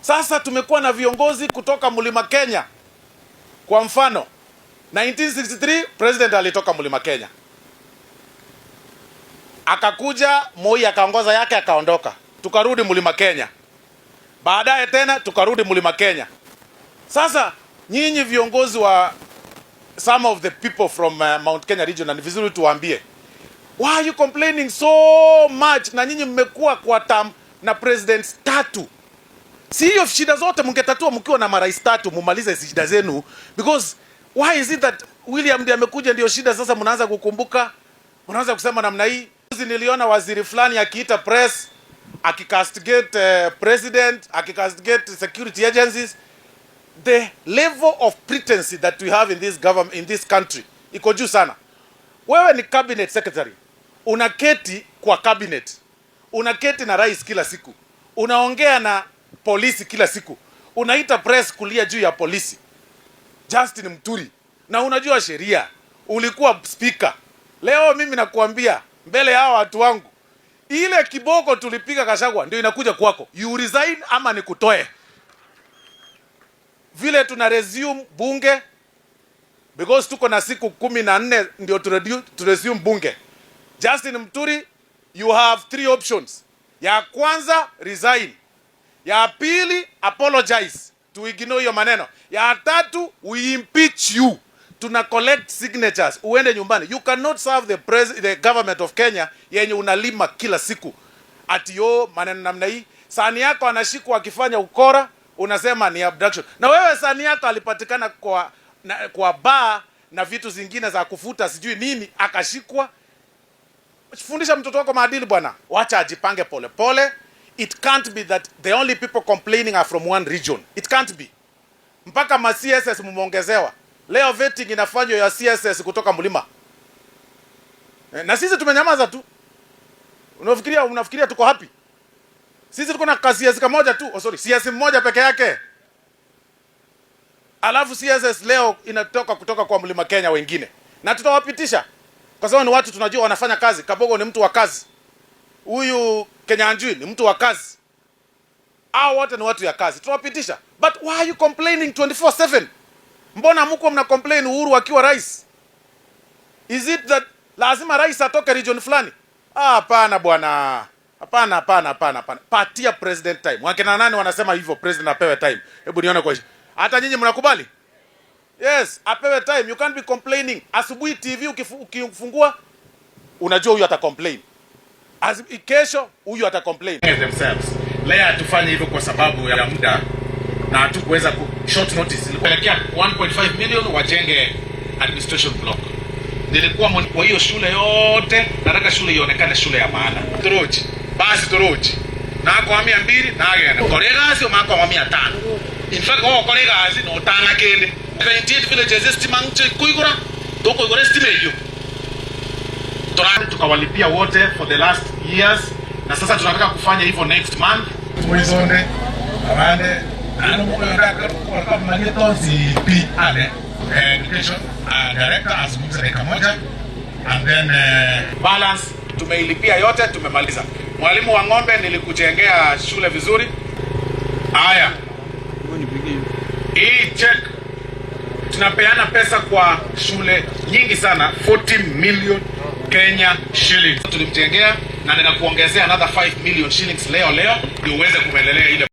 Sasa tumekuwa na viongozi kutoka Mlima Kenya. Kwa mfano, 1963 president alitoka Mlima Kenya. Akakuja Moi akaongoza yake akaondoka. Tukarudi Mlima Kenya. Baadaye tena tukarudi Mlima Kenya. Sasa nyinyi viongozi wa some of the people from Mount Kenya region, na ni vizuri tuwaambie, why are you complaining so much? Na nyinyi mmekuwa kwa term na presidents 3. Si hiyo shida zote mngetatua mkiwa na marais 3 mumalize shida zenu, because why is it that William ndiye amekuja ndio shida sasa mnaanza kukumbuka, mnaanza kusema namna hii? Niliona waziri fulani akiita press akicastigate president, akicastigate security agencies. The level of pretense that we have in this government, in this country, iko juu sana. Wewe ni cabinet secretary, unaketi kwa cabinet, unaketi na rais kila siku, unaongea na polisi kila siku, unaita press kulia juu ya polisi, Justin Muturi, na unajua sheria, ulikuwa speaker. Leo mimi nakuambia mbele ya watu wangu, ile kiboko tulipiga Gachagua ndio inakuja kwako. You resign ama nikutoe. Vile tuna resume bunge, because tuko na siku 14 ndio to resume bunge. Justin Muturi, you have 3 options. Ya kwanza, resign. Ya pili, apologize to ignore your maneno. Ya tatu, we impeach you. Tuna collect signatures, uende nyumbani. You cannot serve the government of Kenya yenye unalima kila siku. Ati yo maneno namna hii. Sani yako anashikwa akifanya ukora, unasema ni abduction. Na wewe sani yako alipatikana kwa bar na vitu zingine za kufuta sijui nini, akashikwa. Fundisha mtoto wako maadili bwana. Wacha ajipange pole pole. It can't be that the only people complaining are from one region. It can't be. Mpaka ma CSS mumeongezewa. Leo vetting inafanywa ya CSS kutoka Mlima. Na sisi tumenyamaza tu. Unafikiria tuko happy? Sisi tuko na CSS moja tu. CSS mmoja peke yake. Alafu CSS leo inatoka kutoka kwa Mlima Kenya wengine. Na tutawapitisha. Kwa sababu ni watu tunajua wanafanya kazi. Kabogo ni mtu wa kazi. Huyu Kenyanjui ni mtu wa kazi. Hao wote ni watu ya kazi. Tutawapitisha. But why are you complaining 24/7? Mbona mko mna complain Uhuru akiwa rais? Is it that lazima rais atoke region fulani? Hapana bwana. Hapana. Patia president time. Wakina nani wanasema hivyo president apewe time? Hebu nione kwa hiyo. Hata nyinyi mnakubali? Yes, apewe time. You can't be complaining. Asubuhi TV ukifungua unajua huyu ata complain. Kesho huyu ata complain themselves. Leo tufanye hivyo kwa sababu ya muda na hatukuweza short notice. Nilipelekea 1.5 million wajenge administration block. Nilikuwa kwa hiyo shule yote, nataka shule ionekane shule ya maana. Toroji. Basi toroji. Na kwa 200 na agenda. Kolega sio mako 500. In fact kolega azi no tana kende. 28 villages estimate kuigura. Toko igora estimate. Tukawalipia wote for the last years. Na sasa tunataka kufanya hivyo next month. Tuizone. Abane education director azungumza dakika moja, and then balance tumeilipia yote, tumemaliza. Mwalimu wa Ng'ombe nilikujengea shule vizuri. Haya, hii check tunapeana pesa kwa shule nyingi sana, 40 million Kenya shillings tulimjengea, na ninakuongezea another 5 million shillings leo ndio uweze kuendelea ile